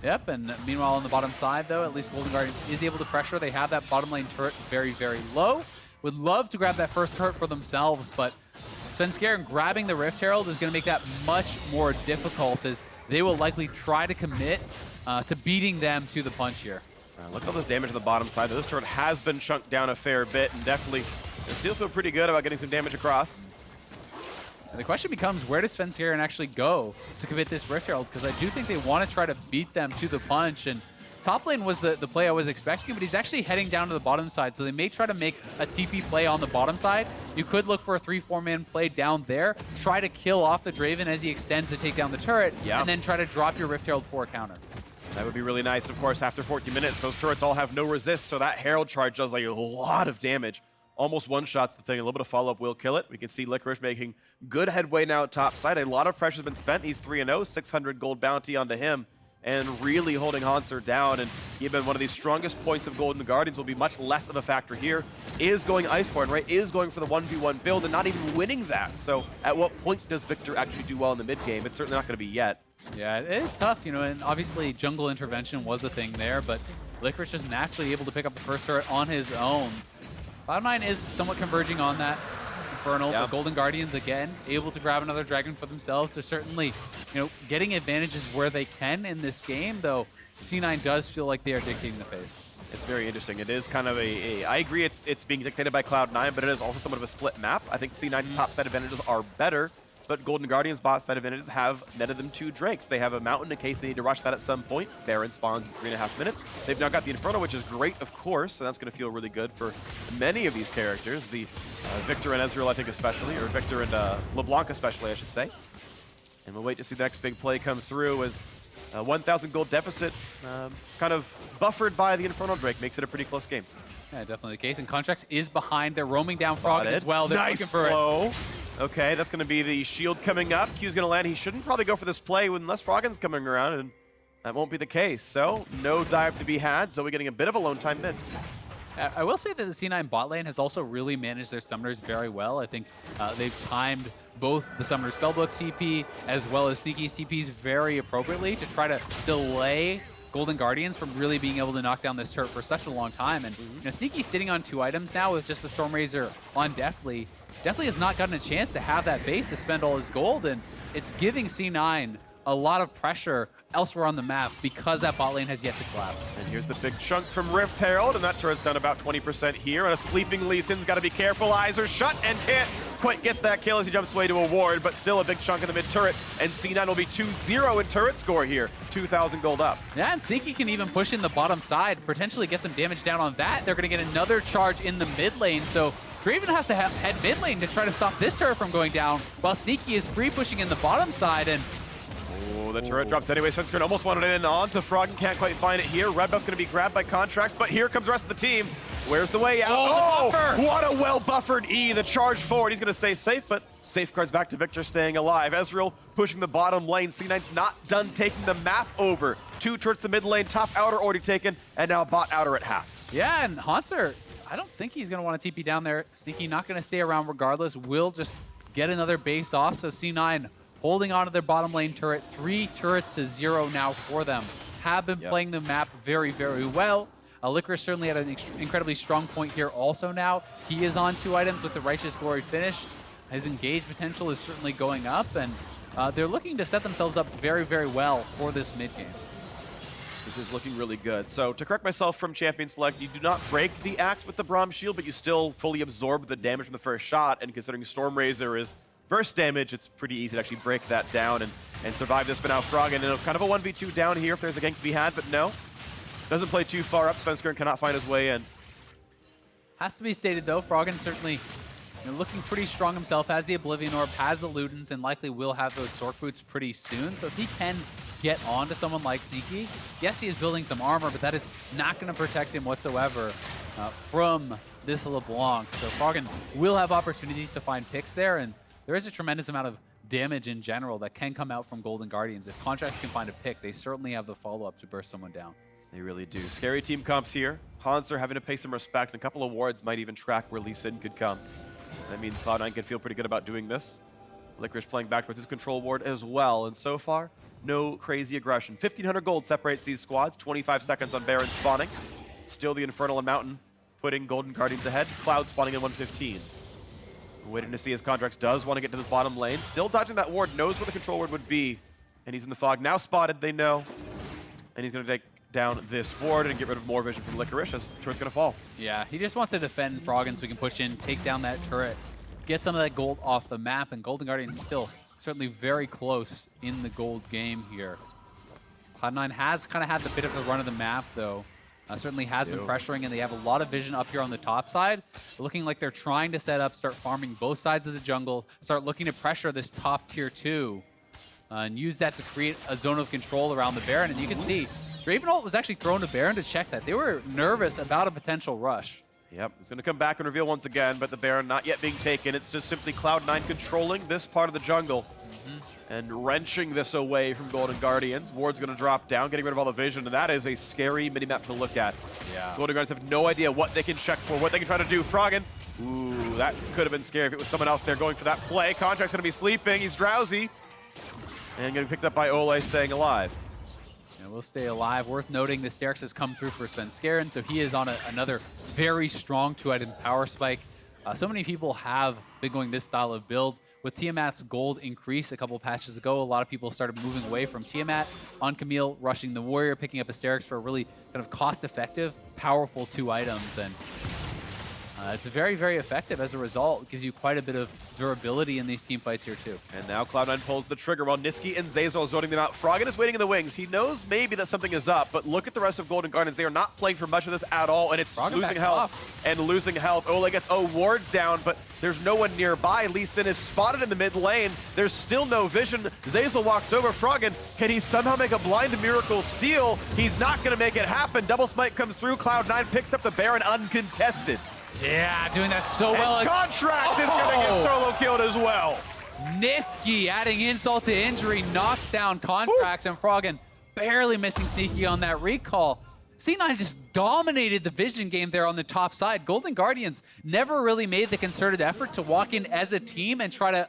Yep, and meanwhile on the bottom side, though, at least Golden Guardians is able to pressure. They have that bottom lane turret very, very low. Would love to grab that first turret for themselves, but Svenskeren grabbing the Rift Herald is going to make that much more difficult, as they will likely try to commit to beating them to the punch here. Look at all this damage on the bottom side. This turret has been chunked down a fair bit, and definitely they still feel pretty good about getting some damage across. And the question becomes, where does Svenskeren actually go to commit this Rift Herald? Because I do think they want to try to beat them to the punch. And top lane was the play I was expecting, but he's actually heading down to the bottom side. So they may try to make a TP play on the bottom side. You could look for a 3-4-man play down there, try to kill off the Draven as he extends to take down the turret, and then try to drop your Rift Herald for a counter. That would be really nice. Of course, after 14 minutes, those turrets all have no resist, so that Herald charge does like a lot of damage. Almost one-shots the thing. A little bit of follow-up will kill it. We can see Licorice making good headway now top side. A lot of pressure's been spent. He's 3-0, 600 gold bounty onto him, and really holding Hauntzer down. And even one of the strongest points of Golden Guardians will be much less of a factor here. Is going Iceborne, right? Is going for the 1v1 build and not even winning that. So at what point does Viktor actually do well in the mid game? It's certainly not going to be yet. Yeah, it is tough, you know, and obviously jungle intervention was a thing there, but Licorice just naturally able to pick up the first turret on his own. Cloud9 is somewhat converging on that Infernal, but Golden Guardians, again, able to grab another dragon for themselves. They're certainly, you know, getting advantages where they can in this game, though C9 does feel like they are dictating the pace. It's very interesting. It is kind of I agree it's being dictated by Cloud9, but it is also somewhat of a split map. I think C9's top side advantages are better, but Golden Guardians' bot side advantages have netted them 2 Drakes. They have a Mountain in case they need to rush that at some point. Baron spawns in 3.5 minutes. They've now got the Inferno, which is great, of course, so that's going to feel really good for many of these characters. The Viktor and Ezreal, I think, especially, or Viktor and LeBlanc especially, I should say. And we'll wait to see the next big play come through as 1,000 gold deficit, kind of buffered by the Inferno Drake, makes it a pretty close game. Yeah, definitely the case. And Contractz is behind. They're roaming down Froggen as well. They're nice looking for flow. Okay, that's going to be the shield coming up. Q's going to land. He shouldn't probably go for this play unless Froggen's coming around, and that won't be the case. So, no dive to be had. So we're getting a bit of a lone time mid. I will say that the C9 bot lane has also really managed their summoners very well. I think they've timed both the summoner spellbook TP as well as Sneaky's TPs very appropriately to try to delay Golden Guardians from really being able to knock down this turret for such a long time. And you know, Sneaky's sitting on 2 items now with just the Stormrazor on Deftly. Deftly has not gotten a chance to have that base to spend all his gold, and it's giving C9 a lot of pressure elsewhere on the map because that bot lane has yet to collapse. And here's the big chunk from Rift Herald, and that turret's done about 20% here. And a sleeping Lee Sin's got to be careful. Eyes are shut and can't quite get that kill as he jumps away to a ward, but still a big chunk in the mid turret. And C9 will be 2-0 in turret score here. 2,000 gold up. Yeah, and Sneaky can even push in the bottom side, potentially get some damage down on that. They're going to get another charge in the mid lane, so Draven has to head mid lane to try to stop this turret from going down, while Sneaky is free pushing in the bottom side. And the turret drops anyway. Svenskeren almost wanted it in onto Froggen. Can't quite find it here. Red buff going to be grabbed by Contractz, but here comes the rest of the team. Where's the way out? Oh, what a well-buffered E. The charge forward. He's going to stay safe, but safeguards back to Viktor staying alive. Ezreal pushing the bottom lane. C9's not done taking the map over. 2 turrets the mid lane. Top outer already taken, and now bot outer at half. Yeah, and Hauntzer, I don't think he's going to want to TP down there. Sneaky not going to stay around regardless. Will just get another base off, so C9 holding on to their bottom lane turret. 3 turrets to 0 now for them. Have been playing the map very, very well. Licorice certainly had an incredibly strong point here also now. He is on 2 items with the Righteous Glory finish. His engage potential is certainly going up, and they're looking to set themselves up very, very well for this mid game. This is looking really good. So to correct myself from Champion Select, you do not break the axe with the Braum shield, but you still fully absorb the damage from the first shot, and considering Stormrazor is burst damage, it's pretty easy to actually break that down and survive this. But now Froggen in kind of a 1v2 down here if there's a gank to be had, but no. Doesn't play too far up. Svenskeren cannot find his way in. Has to be stated though, Froggen certainly looking pretty strong himself, has the Oblivion Orb, has the Ludens, and likely will have those Sork Boots pretty soon. So if he can get onto someone like Nisqy, yes, he is building some armor, but that is not going to protect him whatsoever from this LeBlanc. So Froggen will have opportunities to find picks there, and there is a tremendous amount of damage in general that can come out from Golden Guardians. If Contractz can find a pick, they certainly have the follow-up to burst someone down. They really do. Scary team comps here. Hauntzer having to pay some respect, and a couple of wards might even track where Lee Sin could come. That means Cloud9 can feel pretty good about doing this. Licorice playing back with his control ward as well, and so far, no crazy aggression. 1,500 gold separates these squads, 25 seconds on Baron spawning. Still the Infernal and Mountain putting Golden Guardians ahead. Cloud spawning in 115. Waiting to see as Contractz does want to get to the bottom lane. Still dodging that ward, knows where the control ward would be. And he's in the fog. Now spotted, they know. And he's going to take down this ward and get rid of more vision from Licorice as the turret's going to fall. Yeah, he just wants to defend Froggen so we can push in, take down that turret, get some of that gold off the map, and Golden Guardians still certainly very close in the gold game here. Cloud9 has kind of had the bit of the run of the map, though. Certainly has been pressuring, and they have a lot of vision up here on the top side. Looking like they're trying to set up, start farming both sides of the jungle, start looking to pressure this top tier 2, and use that to create a zone of control around the Baron. And you can see, Draven ult was actually thrown to Baron to check that. They were nervous about a potential rush. Yep, he's going to come back and reveal once again, but the Baron not yet being taken. It's just simply Cloud9 controlling this part of the jungle and wrenching this away from Golden Guardians. Ward's going to drop down, getting rid of all the vision, and that is a scary minimap to look at. Yeah. Golden Guardians have no idea what they can check for, what they can try to do. Froggen, ooh, that could have been scary if it was someone else there going for that play. Contract's going to be sleeping, he's drowsy, and getting picked up by Olleh, staying alive. Yeah, we'll stay alive. Worth noting, the Sterix has come through for Svenskeren, so he is on another very strong 2-item power spike. So many people have been going this style of build. With Tiamat's gold increase a couple patches ago, a lot of people started moving away from Tiamat on Camille, rushing the Warrior, picking up Asterix for a really kind of cost-effective, powerful 2 items. And it's very, very effective as a result. It gives you quite a bit of durability in these team fights here, too. And now Cloud9 pulls the trigger while Nisqy and Zeyzal are zoning them out. Froggen is waiting in the wings. He knows maybe that something is up, but look at the rest of Golden Guardians. They are not playing for much of this at all, and it's Froggen losing health and losing health. Olleh gets a ward down, but there's no one nearby. Lee Sin is spotted in the mid lane. There's still no vision. Zeyzal walks over Froggen. Can he somehow make a blind miracle steal? He's not going to make it happen. Double smite comes through. Cloud9 picks up the Baron uncontested. Yeah, doing that so well. And Contractz is going to get solo killed as well. Nisqy adding insult to injury, knocks down Contractz, and Froggen barely missing Sneaky on that recall. C9 just dominated the vision game there on the top side. Golden Guardians never really made the concerted effort to walk in as a team and try to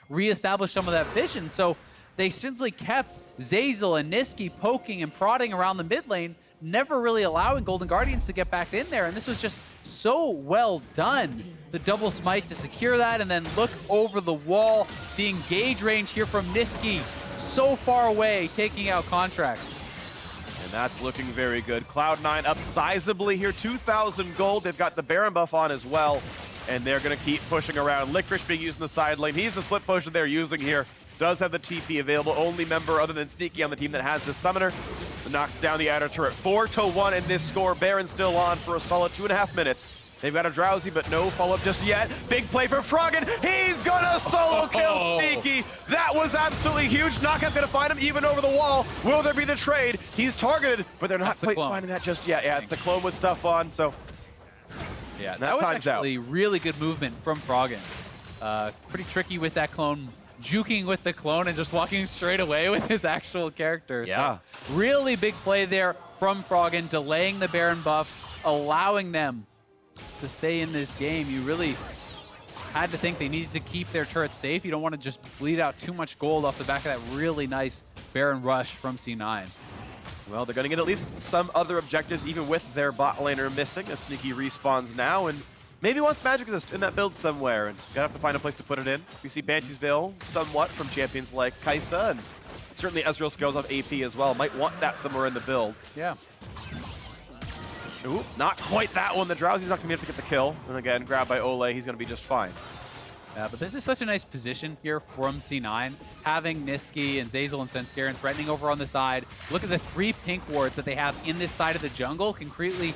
reestablish some of that vision. So they simply kept Zeyzal and Nisqy poking and prodding around the mid lane, never really allowing Golden Guardians to get back in there. And this was just so well done. The double smite to secure that, and then look over the wall. The engage range here from Nisqy, so far away, taking out Contractz. And that's looking very good. Cloud9 up sizably here, 2,000 gold. They've got the Baron buff on as well, and they're going to keep pushing around. Licorice being used in the side lane. He's the split push that they're using here. Does have the TP available. Only member other than Nisqy on the team that has the summoner. Knocks down the outer turret. 4-1 in this score. Baron still on for a solid 2.5 minutes. They've got a Drowsy, but no follow-up just yet. Big play for Froggen. He's gonna solo kill Sneaky. That was absolutely huge. Knockout's gonna find him even over the wall. Will there be the trade? He's targeted, but they're not quite finding that just yet. Yeah, it's the clone with stuff on, so yeah, that was actually really good movement from Froggen. Pretty tricky with that clone, juking with the clone and just walking straight away with his actual character. Yeah. So really big play there from Froggen, delaying the Baron buff, allowing them to stay in this game. You really had to think they needed to keep their turrets safe. You don't want to just bleed out too much gold off the back of that really nice Baron rush from C9. Well, they're going to get at least some other objectives, even with their bot laner missing. A Sneaky respawns now, and maybe wants Magic Resist in that build somewhere, and gotta have to find a place to put it in. We see Banshee's Veil somewhat from champions like Kai'Sa, and certainly Ezreal skills have AP as well. Might want that somewhere in the build. Yeah. Ooh, not quite that one. The Drowsy's not going to be able to get the kill. And again, grabbed by Olleh. He's going to be just fine. But this is such a nice position here from C9. Having Nisqy and Zeyzal and Svenskeren threatening over on the side. Look at the 3 pink wards that they have in this side of the jungle, concretely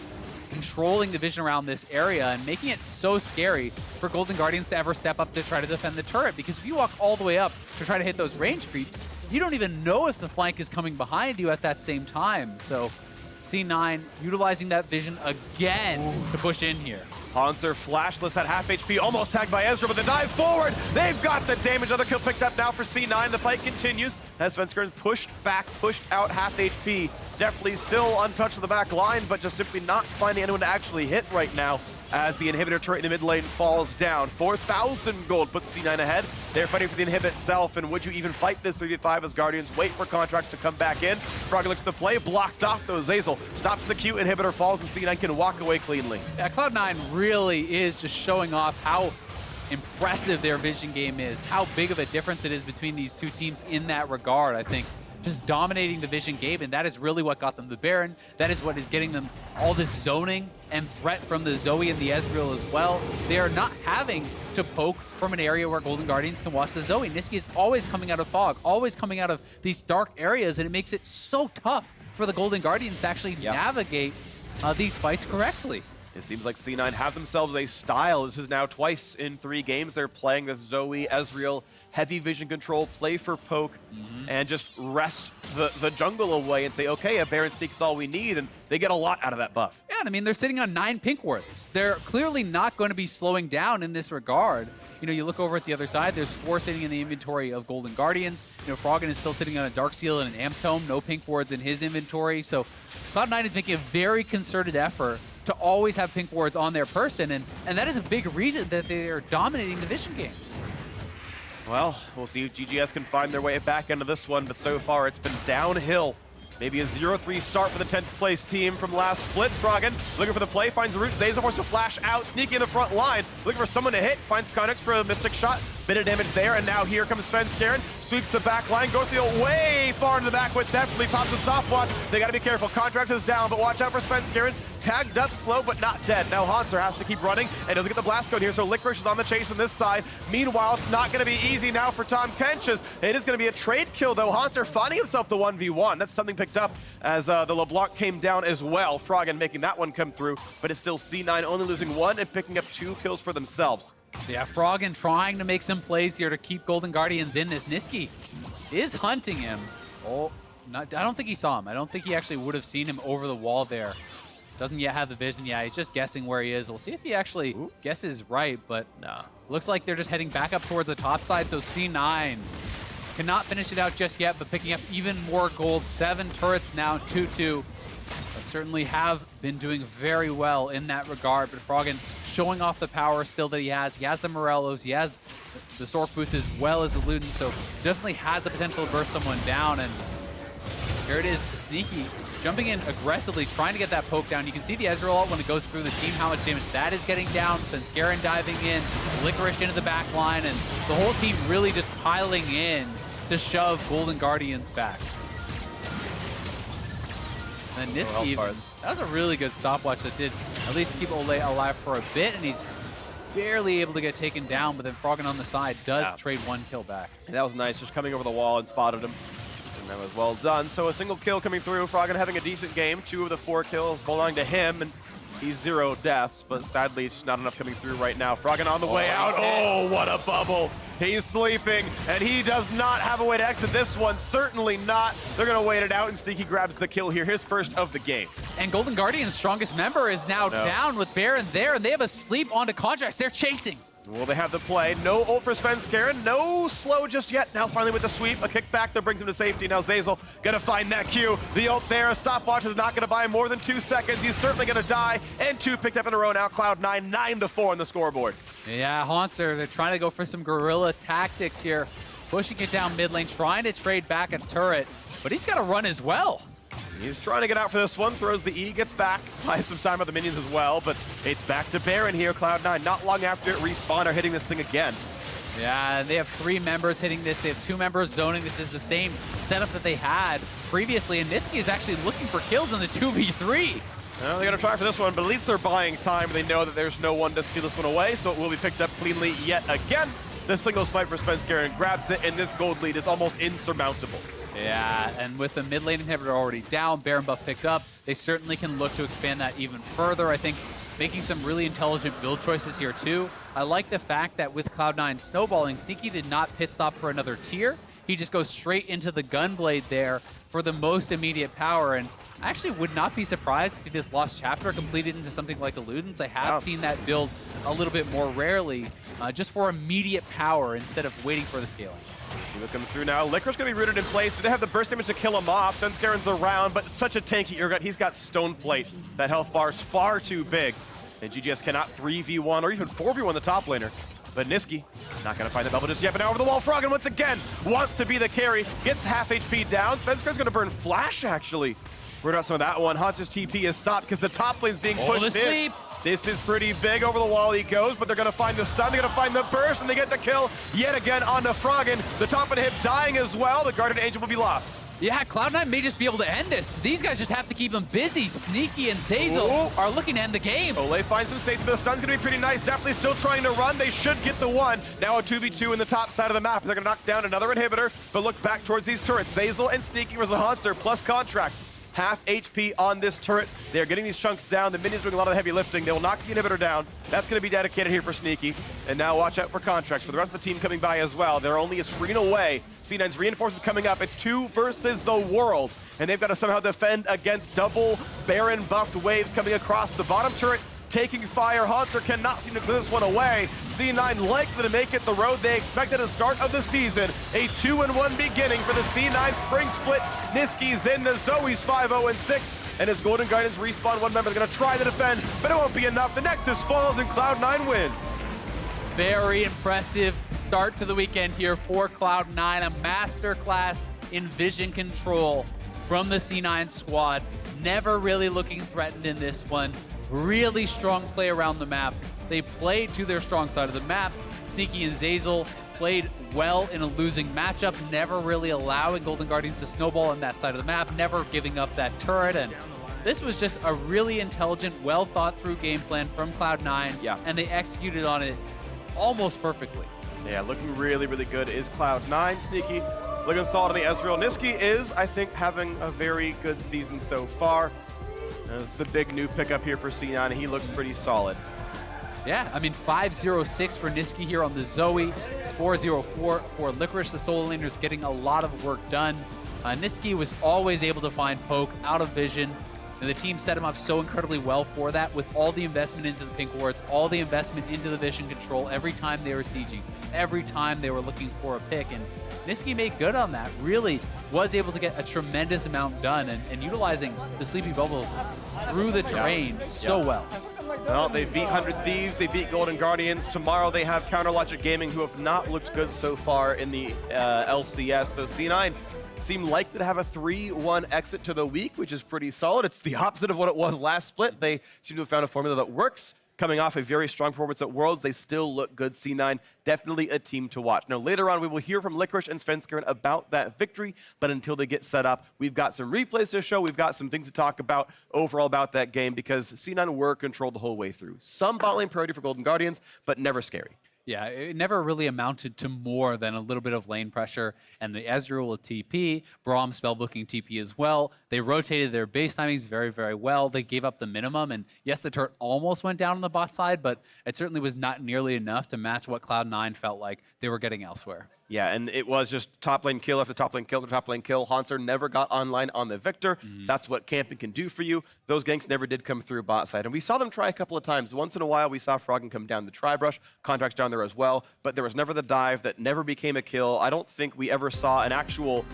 controlling the vision around this area and making it so scary for Golden Guardians to ever step up to try to defend the turret. Because if you walk all the way up to try to hit those range creeps, you don't even know if the flank is coming behind you at that same time. So C9 utilizing that vision again to push in here. Hauntzer flashless at half HP, almost tagged by Ezreal, but the dive forward, they've got the damage. Another kill picked up now for C9. The fight continues as Svenskeren pushed back, pushed out half HP. Deftly still untouched in the back line, but just simply not finding anyone to actually hit right now as the inhibitor turret in the mid lane falls down. 4,000 gold puts C9 ahead. They're fighting for the inhibit itself, and would you even fight this 3v5 as Guardians wait for Contractz to come back in? Froggen looks at the play, blocked off though. Zeyzal stops the Q, inhibitor falls, and C9 can walk away cleanly. Yeah, Cloud9 really is just showing off how impressive their vision game is, how big of a difference it is between these two teams in that regard. I think just dominating the vision game, and that is really what got them the Baron. That is what is getting them all this zoning and threat from the Zoe and the Ezreal as well. They are not having to poke from an area where Golden Guardians can watch the Zoe. Nisqy is always coming out of fog, always coming out of these dark areas, and it makes it so tough for the Golden Guardians to actually navigate these fights correctly. It seems like C9 have themselves a style. This is now twice in 3 games they're playing this Zoe, Ezreal, heavy vision control, play for poke, and just rest the jungle away and say, okay, a Baron sneak is all we need, and they get a lot out of that buff. Yeah, I mean, they're sitting on 9 pink wards. They're clearly not going to be slowing down in this regard. You know, you look over at the other side, there's 4 sitting in the inventory of Golden Guardians. You know, Froggen is still sitting on a Dark Seal and an Amp Tome, no pink wards in his inventory. So Cloud9 is making a very concerted effort to always have pink wards on their person, and that is a big reason that they are dominating the vision game. Well, we'll see if GGS can find their way back into this one, but so far it's been downhill. Maybe a 0-3 start for the 10th place team from last split. Froggen looking for the play, finds the root. Zeyzal wants to flash out, sneaky in the front line, looking for someone to hit, finds Contractz for a Mystic shot. Bit of damage there, and now here comes Svenskeren. Sweeps the back line, goes way far into the back with Deftly, pops the stopwatch. They gotta be careful. Contractz is down, but watch out for Svenskeren. Tagged up, slow, but not dead. Now Hauntzer has to keep running and doesn't get the blast code here, so Licorice is on the chase on this side. Meanwhile, it's not gonna be easy now for Tahm Kench. It is gonna be a trade kill, though. Hauntzer finding himself the 1v1. That's something picked up as the LeBlanc came down as well. Froggen making that one come through, but it's still C9 only losing 1 and picking up 2 kills for themselves. Yeah, Froggen trying to make some plays here to keep Golden Guardians in this. Nisqy is hunting him. Oh, I don't think he saw him. I don't think he actually would have seen him over the wall there. Doesn't yet have the vision. Yeah, he's just guessing where he is. We'll see if he actually guesses right, but nah. Looks looks like they're just heading back up towards the top side, so C9 cannot finish it out just yet, but picking up even more gold. 7 turrets now, 2-2. But certainly have been doing very well in that regard, but Froggen showing off the power still that he has. He has the Morellos, he has the Stork Boots as well as the Luden, so definitely has the potential to burst someone down, and here it is, Sneaky jumping in aggressively, trying to get that poke down. You can see the Ezreal ult when it goes through the team, how much damage that is getting down. Svenskeren diving in, Licorice into the back line, and the whole team really just piling in to shove Golden Guardians back. And Nisqy, that was a really good stopwatch that did at least keep Olleh alive for a bit, and he's barely able to get taken down, but then Froggen on the side does trade 1 kill back. And that was nice, just coming over the wall and spotted him. And that was well done. So a single kill coming through. Froggen having a decent game. 2 of the 4 kills belong to him, and he's 0 deaths, but sadly it's just not enough coming through right now. Froggen on the way out. Oh, what a bubble. He's sleeping, and he does not have a way to exit this one. Certainly not. They're going to wait it out, and Sneaky grabs the kill here. His first of the game. And Golden Guardian's strongest member is now down with Baron there, and they have a sleep onto Contractz. They're chasing. Well, they have the play. No ult for Svenskeren. No slow just yet. Now finally with the sweep. A kickback that brings him to safety. Now Zeyzal gonna find that Q. The ult there. A stopwatch is not gonna buy more than 2 seconds. He's certainly gonna die. And 2 picked up in a row now. Cloud9, 9-4 on the scoreboard. Yeah, Hauntzer, they're trying to go for some guerrilla tactics here. Pushing it down mid lane, trying to trade back a turret. But he's gotta run as well. He's trying to get out for this one, throws the E, gets back, buys some time with the minions as well, but it's back to Baron here, Cloud9. Not long after it, Respawn are hitting this thing again. Yeah, they have 3 members hitting this. They have 2 members zoning. This is the same setup that they had previously, and Nisqy is actually looking for kills in the 2v3. Well, they're going to try for this one, but at least they're buying time. They know that there's no one to steal this one away, so it will be picked up cleanly yet again. The single spike for Svenskeren grabs it, and this gold lead is almost insurmountable. Yeah, and with the mid lane inhibitor already down, Baron buff picked up, they certainly can look to expand that even further. I think making some really intelligent build choices here too. I like the fact that with Cloud9 snowballing, Nisqy did not pit stop for another tier. He just goes straight into the Gunblade there for the most immediate power. And I actually would not be surprised if he just lost Chapter completed into something like Illudence. I have seen that build a little bit more rarely, just for immediate power instead of waiting for the scaling. See what comes through now. Licorice going to be rooted in place. Do they have the burst damage to kill him off? Svenskeren's around, but it's such a tanky Urgot. He's got Stone Plate. That health bar is far too big. And GGS cannot 3v1 or even 4v1 the top laner. But Nisqy not going to find the bubble just yet, but now over the wall, Froggen once again wants to be the carry. Gets half HP down. Svenskeren's going to burn Flash, actually. We're out some of that one. Hauntzer's TP is stopped because the top lane's being pushed in. This is pretty big. Over the wall he goes, but they're going to find the stun. They're going to find the burst, and they get the kill yet again onto Froggen. The top and hip dying as well. The Guardian Angel will be lost. Yeah, Cloud9 may just be able to end this. These guys just have to keep them busy. Nisqy and Zeyzal are looking to end the game. Olleh finds some safety, but the stun's going to be pretty nice. Deftly still trying to run. They should get the one. Now a 2v2 in the top side of the map. They're going to knock down another inhibitor, but look back towards these turrets. Zeyzal and Nisqy versus Hauntzer plus Contractz. Half HP on this turret. They're getting these chunks down. The minions doing a lot of the heavy lifting. They will knock the inhibitor down. That's going to be dedicated here for Nisqy. And now watch out for Contractz. For the rest of the team coming by as well. They're only a screen away. C9's reinforcements coming up. It's 2 versus the world. And they've got to somehow defend against double Baron buffed waves coming across the bottom turret. Taking fire. Hauntzer cannot seem to clear this one away. C9 likely to make it the road they expected at the start of the season. A 2-1 beginning for the C9 Spring Split. Nisqy's in, the Zoe's 5-0-6. And his Golden Guardians respawn one member. They're going to try to defend, but it won't be enough. The Nexus falls and Cloud9 wins. Very impressive start to the weekend here for Cloud9. A masterclass in vision control from the C9 squad. Never really looking threatened in this one. Really strong play around the map. They played to their strong side of the map. Nisqy and Zeyzal played well in a losing matchup, never really allowing Golden Guardians to snowball on that side of the map, never giving up that turret. And this was just a really intelligent, well thought through game plan from Cloud9. Yeah. And they executed on it almost perfectly. Yeah, looking really, really good is Cloud9. Nisqy looking solid on the Ezreal. Nisqy is, I think, having a very good season so far. That's the big new pickup here for C9. He looks pretty solid. Yeah, I mean, 5-0-6 for Nisqy here on the Zoe. 4-0-4 for Licorice. The solo laner's getting a lot of work done. Nisqy was always able to find poke out of vision. And the team set him up so incredibly well for that with all the investment into the pink wards, all the investment into the vision control every time they were sieging, every time they were looking for a pick. And Nisqy made good on that, really was able to get a tremendous amount done and utilizing the Sleepy Bubble through the terrain so well. Well, they beat 100 Thieves, they beat Golden Guardians. Tomorrow they have Counter Logic Gaming, who have not looked good so far in the LCS. So C9 seem likely to have a 3-1 exit to the week, which is pretty solid. It's the opposite of what it was last split. They seem to have found a formula that works. Coming off a very strong performance at Worlds, they still look good. C9, definitely a team to watch. Now, later on, we will hear from Licorice and Svenskeren about that victory, but until they get set up, we've got some replays to show. We've got some things to talk about overall about that game because C9 were controlled the whole way through. Some bot lane priority for Golden Guardians, but never scary. Yeah, it never really amounted to more than a little bit of lane pressure. And the Ezreal with TP, Braum spellbooking TP as well. They rotated their base timings very, very well. They gave up the minimum. And yes, the turret almost went down on the bot side, but it certainly was not nearly enough to match what Cloud9 felt like they were getting elsewhere. Yeah, and it was just top lane kill after top lane kill after top lane kill. Hauntzer never got online on the Viktor. That's what camping can do for you. Those ganks never did come through bot side. And we saw them try a couple of times. Once in a while, we saw Froggen come down the tri-brush. Contractz down there as well. But there was never the dive that never became a kill. I don't think we ever saw an actual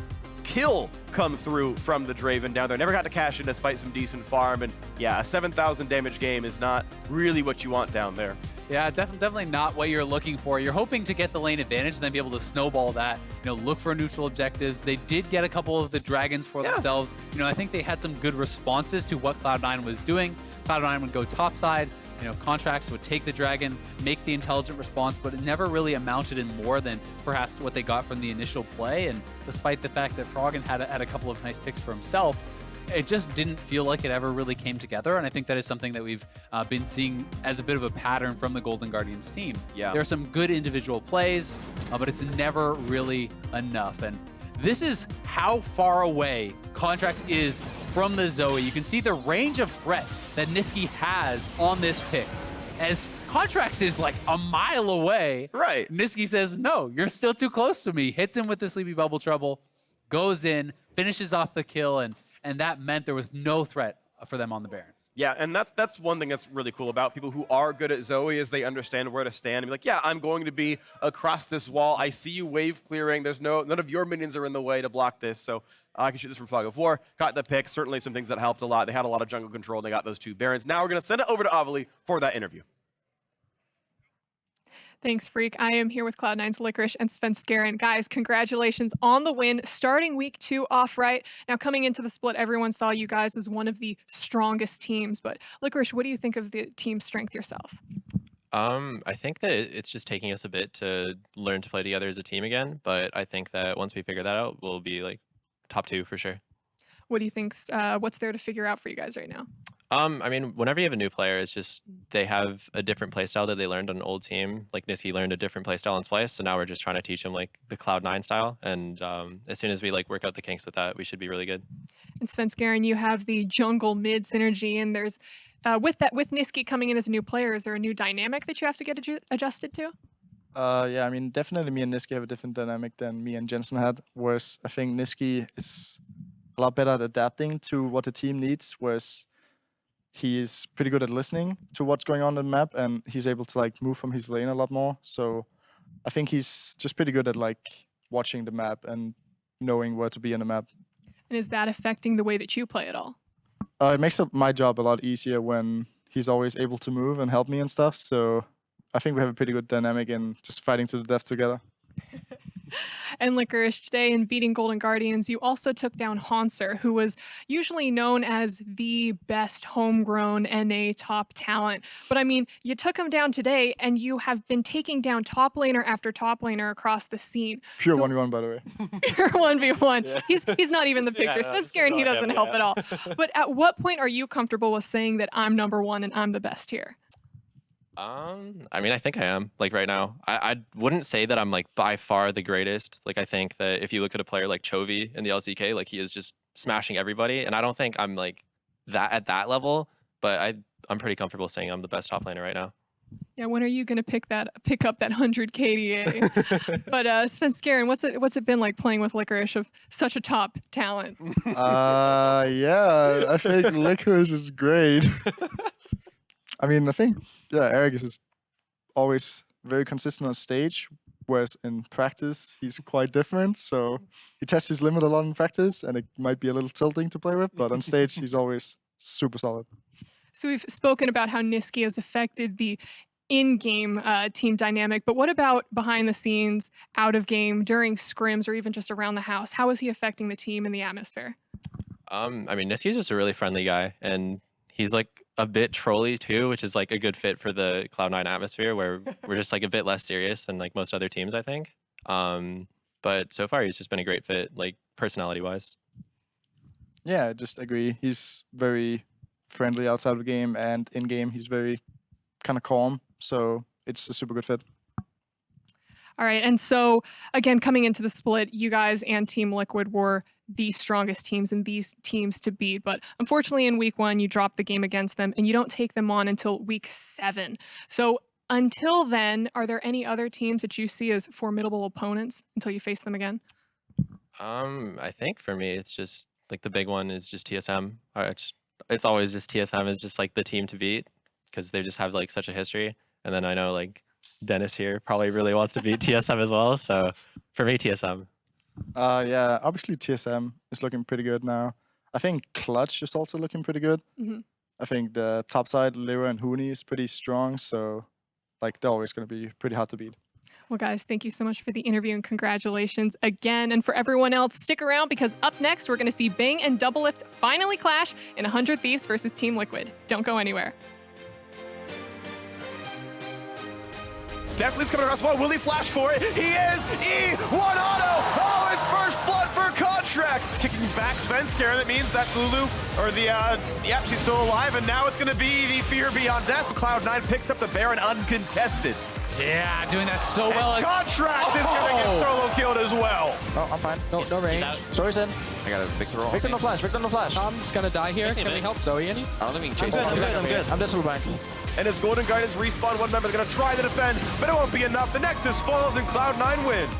kill come through from the Draven down there. Never got to cash in despite some decent farm. And yeah, a 7,000 damage game is not really what you want down there. Yeah, definitely not what you're looking for. You're hoping to get the lane advantage and then be able to snowball that, look for neutral objectives. They did get a couple of the dragons for themselves. I think they had some good responses to what Cloud9 was doing. Cloud9 would go topside. Contractz would take the dragon, make the intelligent response, but it never really amounted in more than perhaps what they got from the initial play. And despite the fact that Froggen had a couple of nice picks for himself, it just didn't feel like it ever really came together. And I think that is something that we've been seeing as a bit of a pattern from the Golden Guardians team. Yeah. There are some good individual plays, but it's never really enough. And this is how far away Contractz is from the Zoe. You can see the range of threat that Nisqy has on this pick. As Contractz is like a mile away, Right. Nisqy says, no, you're still too close to me. Hits him with the Sleepy Bubble Trouble, goes in, finishes off the kill, and that meant there was no threat for them on the Baron. Yeah, and that's one thing that's really cool about people who are good at Zoe is they understand where to stand and be like, yeah, I'm going to be across this wall. I see you wave clearing. There's none of your minions are in the way to block this, so I can shoot this from Fog of War. Got the pick. Certainly some things that helped a lot. They had a lot of jungle control. They got those 2 Barons. Now we're going to send it over to Olleh for that interview. Thanks, Freak. I am here with Cloud9's Licorice and Svenskeren. Guys, congratulations on the win, starting week 2 off right. Now, coming into the split, everyone saw you guys as one of the strongest teams. But Licorice, what do you think of the team strength yourself? I think that it's just taking us a bit to learn to play together as a team again. But I think that once we figure that out, we'll be like top 2 for sure. What do you think's what's there to figure out for you guys right now? I mean, whenever you have a new player, it's just they have a different playstyle that they learned on an old team. Like Nisqy learned a different playstyle on Splice, so now we're just trying to teach him like the Cloud9 style. And as soon as we like work out the kinks with that, we should be really good. And Svenskeren, you have the jungle mid synergy, and there's with Nisqy coming in as a new player, is there a new dynamic that you have to get adjusted to? Yeah, I mean, definitely me and Nisqy have a different dynamic than me and Jensen had, whereas I think Nisqy is a lot better at adapting to what the team needs, whereas he is pretty good at listening to what's going on the map, and he's able to like move from his lane a lot more. So I think he's just pretty good at like watching the map and knowing where to be in the map. And is that affecting the way that you play at all? It makes my job a lot easier when he's always able to move and help me and stuff. So I think we have a pretty good dynamic in just fighting to the death together. And Licorice, today in beating Golden Guardians, you also took down Hauntzer, who was usually known as the best homegrown NA top talent. But I mean, you took him down today, and you have been taking down top laner after top laner across the scene. Pure So- 1v1, by the way. Pure 1v1. Yeah. He's not even the picture. Yeah, no, Svenskeren, he not doesn't him, help yeah. at all. But at what point are you comfortable with saying that I'm #1 and I'm the best here? I mean, I think I am, like right now. I wouldn't say that I'm like by far the greatest. Like I think that if you look at a player like Chovy in the LCK, like he is just smashing everybody. And I don't think I'm like that at that level, but I'm pretty comfortable saying I'm the best top laner right now. Yeah, when are you gonna pick up that 100 KDA? But Svenskeren, what's it been like playing with Licorice of such a top talent? Yeah, I think Licorice is great. I mean, I think, yeah, Eric is just always very consistent on stage, whereas in practice, he's quite different. So he tests his limit a lot in practice, and it might be a little tilting to play with, but on stage, he's always super solid. So we've spoken about how Nisqy has affected the in-game team dynamic, but what about behind the scenes, out of game, during scrims, or even just around the house? How is he affecting the team and the atmosphere? I mean, Nisqy's just a really friendly guy, and he's like a bit trolly too, which is like a good fit for the Cloud9 atmosphere where we're just like a bit less serious than like most other teams, I think. But so far he's just been a great fit, like personality wise. Yeah, I just agree. He's very friendly outside of the game, and in game he's very kind of calm. So it's a super good fit. All right, and so again, coming into the split, you guys and Team Liquid were the strongest teams and these teams to beat. But unfortunately, in week 1, you dropped the game against them, and you don't take them on until week 7. So until then, are there any other teams that you see as formidable opponents until you face them again? I think for me, it's just like the big one is just TSM. It's always just TSM is just like the team to beat because they just have like such a history. And then I know like Dennis here probably really wants to beat TSM as well. So for me, TSM. Yeah, obviously TSM is looking pretty good now. I think Clutch is also looking pretty good. Mm-hmm. I think the top side, Lyra and Huni, is pretty strong. So like they're always going to be pretty hard to beat. Well, guys, thank you so much for the interview and congratulations again. And for everyone else, stick around because up next, we're going to see Bang and Doublelift finally clash in 100 Thieves versus Team Liquid. Don't go anywhere. Deftly's coming across one. Will he flash for it? He is! E1 auto! Oh, it's first blood for Contractz! Kicking back Svenskeren. That means that Lulu, or yep, she's still alive, and now it's going to be the Fear Beyond Death. Cloud9 picks up the Baron uncontested. Yeah, doing that so well. And Contractz is going to get solo killed as well. Oh, I'm fine. No rain. Sorry, Sen. I got a Viktor ult. Viktor no flash, Viktor no flash. Tom's gonna die here. Can we help Zoe any? I don't think we can chase I'm him. good. I'm just LeBlanc. And as Golden Guardians respawn, one member's going to try to defend, but it won't be enough. The Nexus falls and Cloud9 wins.